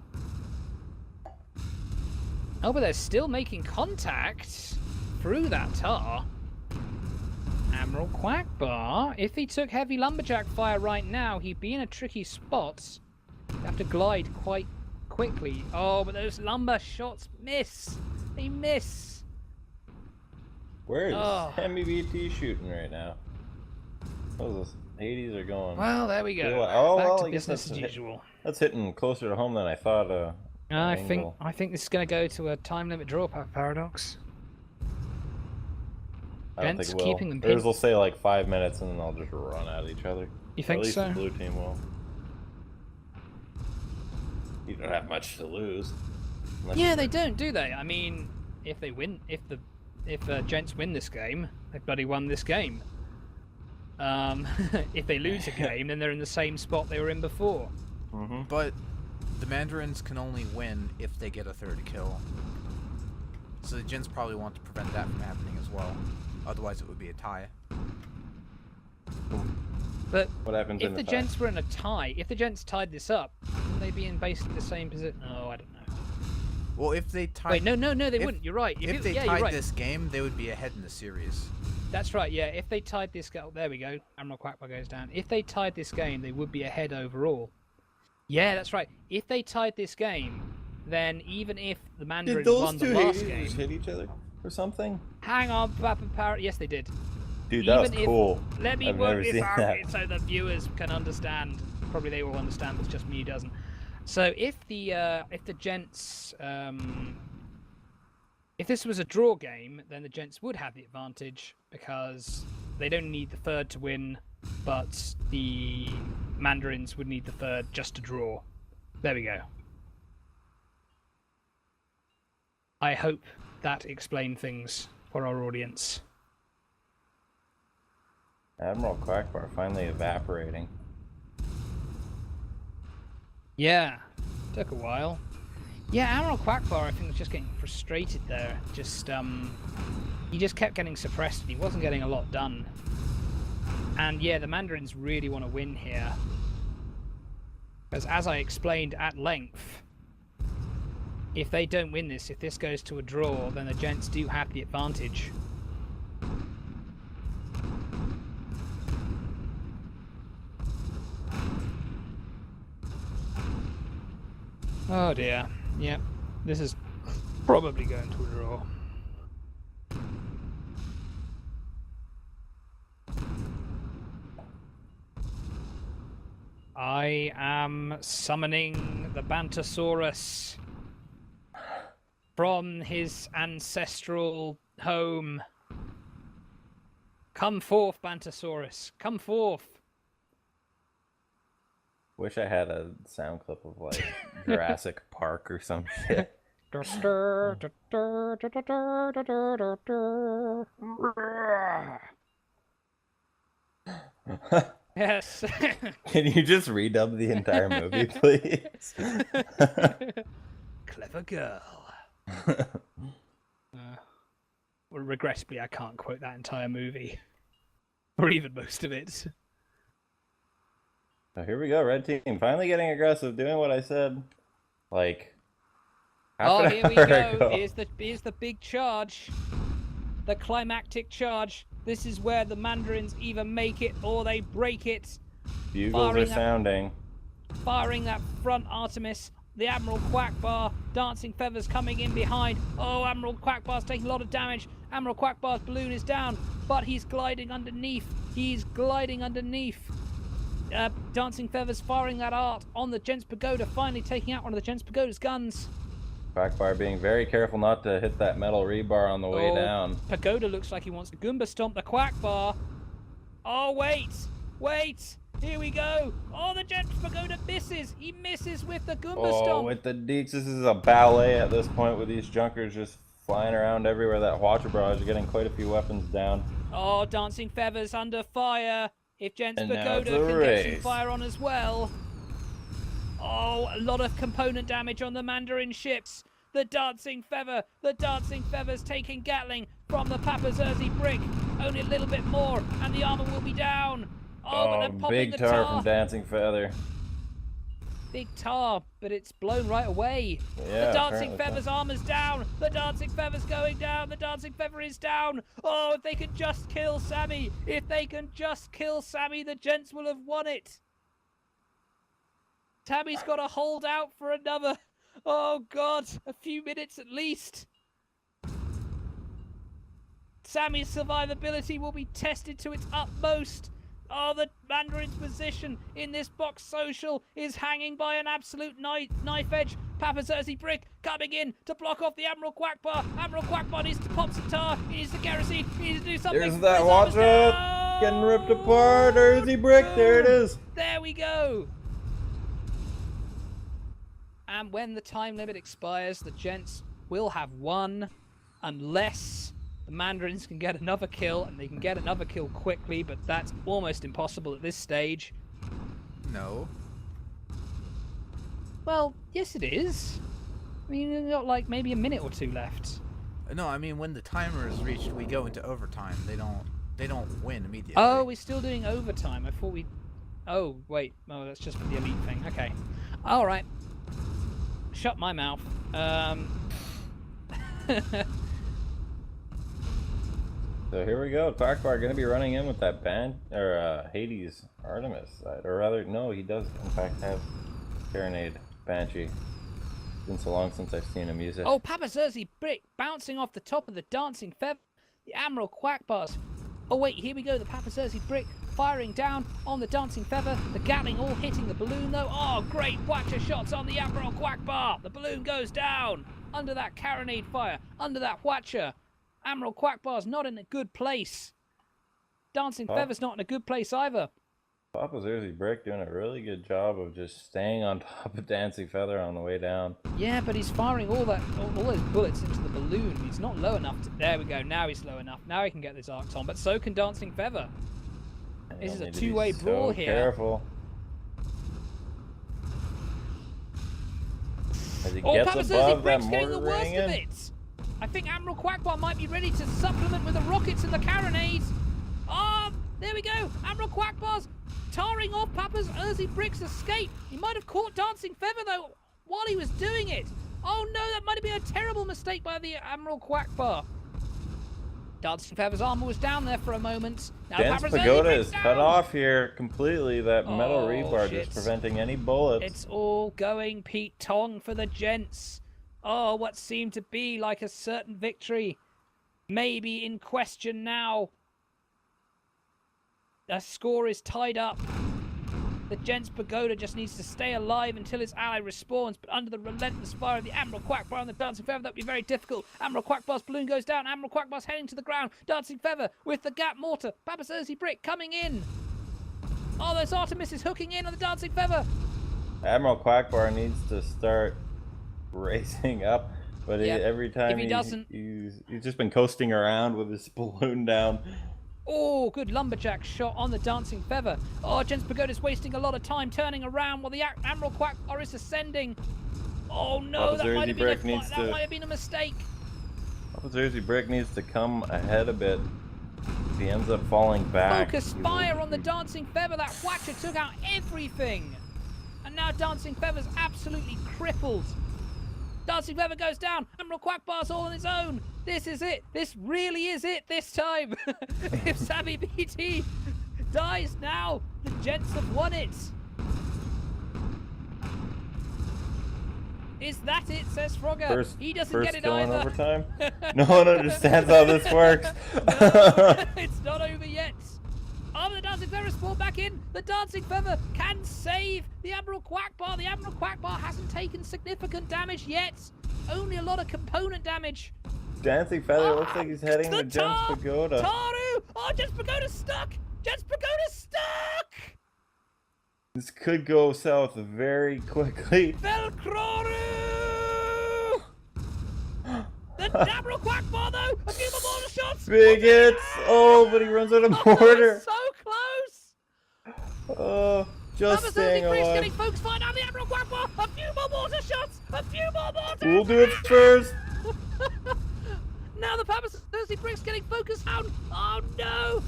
Oh, but they're still making contact through that tar. Admiral Quackbar, if he took heavy lumberjack fire right now, he'd be in a tricky spot. He'd have to glide quite quickly. Oh, but those lumber shots miss. They miss. Where is MEBT shooting right now? Oh, those 80s are going. Well, there we go. Oh, back well, to I guess business as usual. That's hitting closer to home than I thought. I think this is going to go to a time limit draw, Paradox. I don't think it will. Keeping them Theirs will say like 5 minutes and then they'll just run at each other. You think so? At least the blue team will. You don't have much to lose. Yeah, they don't, do they? I mean, if they win, if Gents win this game, they've bloody won this game. If they lose a game, then they're in the same spot they were in before. But the Mandarins can only win if they get a 3rd kill. So the Gents probably want to prevent that from happening as well. Otherwise it would be a tie. But what happens if the Gents were in a tie, if the Gents tied this up, wouldn't they be in basically the same position? No, I don't know. Well, if they tied... Wait, no, they wouldn't. You're right. If they tied this game, they would be ahead in the series. That's right, yeah. If they tied this game... There we go. Admiral Quackbar goes down. If they tied this game, they would be ahead overall. Yeah, that's right. If they tied this game, then even if the Mandarins won the last game... Did those two hit each other or something? Hang on, Papa Parrot. Yes, they did. Dude, that was cool. Let me work this out so the viewers can understand. Probably they will understand, but it's just me who doesn't. So if the Gents... if this was a draw game, then the Gents would have the advantage because they don't need the 3rd to win, but the Mandarins would need the 3rd just to draw. There we go. I hope that explained things for our audience. Admiral Quackbar finally evaporating. Yeah, took a while. Yeah, Admiral Quackbar, I think, was just getting frustrated there. He just kept getting suppressed and he wasn't getting a lot done. And yeah, the Mandarins really want to win here. Because as I explained at length, if they don't win this, if this goes to a draw, then the Gents do have the advantage. Oh dear. Yep. This is probably going to a draw. I am summoning the Bantosaurus from his ancestral home. Come forth, Bantosaurus. Come forth. Wish I had a sound clip of like Jurassic Park or some shit. Yes. Can you just redub the entire movie, please? clever girl. Well, regrettably, I can't quote that entire movie. Or even most of it. So here we go, red team. Finally getting aggressive, doing what I said. Like, half an Here we hour go. ago. Here's the big charge. The climactic charge. This is where the Mandarins either make it or they break it. Bugles are sounding. Firing that front Artemis. The Admiral Quackbar. Dancing Feathers coming in behind. Oh, Admiral Quackbar's taking a lot of damage. Admiral Quackbar's balloon is down, but he's gliding underneath. He's gliding underneath. Dancing Feathers firing that art on the Gents Pagoda, finally taking out one of the Gents Pagoda's guns. Quackbar being very careful not to hit that metal rebar on the way down. Pagoda looks like he wants to Goomba stomp the Quackbar. Oh, wait! Here we go! Oh, the Gents Pagoda misses! He misses with the Goomba stomp! Oh, with the Deeks, this is a ballet at this point with these Junkers just flying around everywhere. That Watcher barrage is getting quite a few weapons down. Oh, Dancing Feathers under fire. If Gents Pagoda can race. get some fire on as well. Oh, a lot of component damage on the Mandarin ships. The Dancing Feathers taking Gatling from the Papazerzi brick. Only a little bit more, and the armor will be down. Oh, but they're popping big the tar tar. from Dancing Feather. Big tar, but it's blown right away. Yeah, the Dancing apparently Feather's armor's down. The Dancing Feather's going down. The Dancing Feather is down. Oh, if they can just kill Sammy. If they can just kill Sammy, the Gents will have won it. Tammy's got to hold out for another, oh God, a few minutes at least. Sammy's survivability will be tested to its utmost. Oh, the Mandarin's position in this box social is hanging by an absolute knife edge. Papazerzi brick coming in to block off the Admiral Quackbar. Admiral Quackbar needs to pop some tar. He needs to kerosene. He needs to do something. There's that watch out! Getting ripped apart. Earthy brick. There it is. There we go. And when the time limit expires, the Gents will have won, unless the Mandarins can get another kill, and they can get another kill quickly, but that's almost impossible at this stage. No. Well, yes it is. I mean, they've got like maybe a minute or two left. No, I mean when the timer is reached, we go into overtime. They don't win immediately. Oh, we're still doing overtime. I thought we... Oh, wait. Oh, that's just for the elite thing. Okay. All right. Shut my mouth. So here we go. Quackbar going to be running in with that Hades Artemis side. Or rather, no, he does in fact have Serenade Banshee. It's been so long since I've seen him use it. Oh, Papazerzi brick bouncing off the top of the Dancing Feather. The Admiral Quackbars. Oh, wait, here we go. The Papazerzi brick firing down on the Dancing Feather. The Gatling all hitting the balloon, though. Oh, great Watcher shots on the Admiral Quackbar. The balloon goes down under that carronade fire, under that Watcher. Admiral Quackbar's not in a good place. Dancing Feather's not in a good place either. Papazerzi Brick doing a really good job of just staying on top of Dancing Feather on the way down. Yeah, but he's firing all those bullets into the balloon. He's not low enough to... There we go. Now he's low enough. Now he can get this arcs on. But so can Dancing Feather. This is a two-way brawl here. Careful. As he gets above that mortar ring in. I think Admiral Quackbar might be ready to supplement with the rockets and the carronades. Oh, there we go. Admiral Quackbar's tarring off Papazerzi Brick's escape. He might have caught Dancing Feather, though, while he was doing it. Oh, no, that might have been a terrible mistake by the Admiral Quackbar. Dancing Feather's armor was down there for a moment. Now Gents Pagoda is cut off here completely. That metal rebar shit. just preventing any bullets. It's all going Pete Tong for the Gents. Oh, what seemed to be like a certain victory. Maybe in question now. The score is tied up. The Gents Pagoda just needs to stay alive until his ally respawns, but under the relentless fire of the Admiral Quackbar and the Dancing Feather, that would be very difficult. Admiral Quackbar's balloon goes down. Admiral Quackbar's heading to the ground. Dancing Feather with the gap mortar. Papazerzi Brick coming in. Oh, there's Artemis hooking in on the Dancing Feather. Admiral Quackbar needs to start racing up, but every time he's just been coasting around with his balloon down. Oh, good lumberjack shot on the Dancing Feather. Oh, Gents Pagoda's wasting a lot of time turning around while the Admiral Quackbar is ascending. Oh no, Papa that might Jersey have been Brick needs that to. might have been a mistake. Papa Jersey Brick needs to come ahead a bit. If he ends up falling back. Focus he will fire on the be- Dancing Feather. That Watcher took out everything. And now Dancing Feather's absolutely crippled. Dancing Feather goes down. Admiral Quackbar's all on his own. This is it. This really is it this time. If Savvy BT dies now, the Gents have won it. Is that it, says Frogger. He doesn't get it kill in either. overtime. No one understands how this works. No, it's not over yet. Oh, the Dancing Feather is pulled back in. The Dancing Feather can save the Admiral Quackbar. The Admiral Quackbar hasn't taken significant damage yet. Only a lot of component damage. Dancing Feather looks like he's heading to Gents Pagoda. Taru! Oh, Gents Pagoda's stuck! Gents Pagoda's stuck! This could go south very quickly. Velcroru! The Admiral Quackbar, though! A few more mortar shots! Big hits! Oh, but he runs out of mortar. So close! Oh, just staying Priest alive. getting folks fired down the Admiral Quackbar! A few more mortar shots! A few more mortar! We'll do it first. Now the Papa Thursday Brick's getting focused down! Oh no!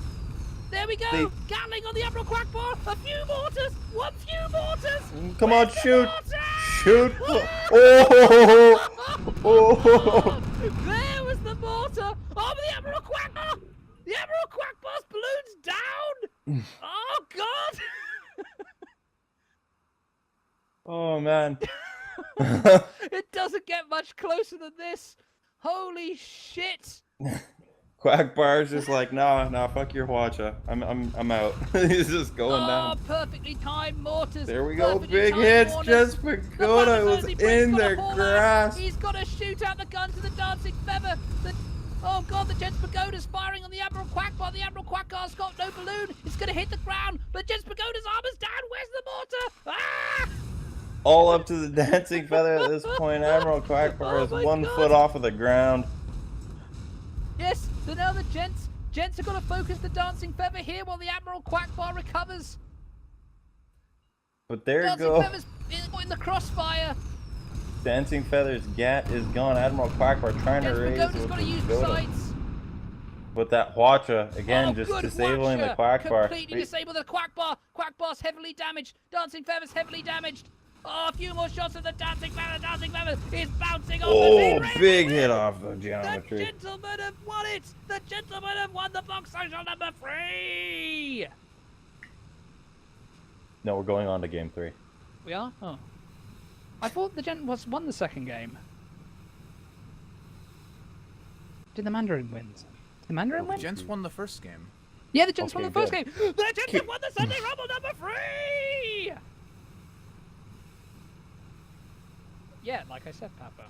There we go! Gatling on the Admiral Quackbar! A few mortars! One few mortars! Come on, shoot! Mortar? Shoot! Oh! Oh! There was the mortar! Oh, the Admiral Quackbar! The Admiral Quackbar's balloon's down! Oh god! Oh man. It doesn't get much closer than this! Holy shit! Quackbar's just like, nah, fuck your Watcha. I'm out. He's just going down. Perfectly timed mortars. There we go, Perfectly big timed hits. mortars. Just The Pagoda Papa was Thursday Brick's in got their a haul grasp. out. He's got to shoot out the gun to the Dancing Feather. Oh god, the Gents Pagoda's firing on the Admiral Quackbar. The Admiral Quackbar's got no balloon. It's going to hit the ground. But Gents Pagoda's armor's down. Where's the mortar? Ah! All up to the Dancing Feather at this point. Admiral Quackbar is my 1 God. foot off of the ground. Yes, so now the Gents are going to focus the Dancing Feather here while the Admiral Quackbar recovers. But there you Dancing go. Feather's in the crossfire. Dancing Feather's gat is gone. Admiral Quackbar trying to Gents raise Pagoda's with got to use the Pagoda. sights. But that Watcha, again, just good disabling Watcher. the Quackbar. Completely disable the Quackbar. Quackbar's heavily damaged. Dancing Feather's heavily damaged. Oh, a few more shots of the Dancing Feather. Dancing Feather is bouncing off. Oh, big hit off the The geometry. gentlemen have won it. The gentlemen have won the box social number 3. No, we're going on to game 3. We are? Oh. I thought the gent won the second game. Did the Mandarin win? Did the Mandarin win? Gents won the first game. Yeah, the Gents won Okay, the first good. game. The Gents have won the Sunday Rumble number 3! Yeah, like I said, Papa.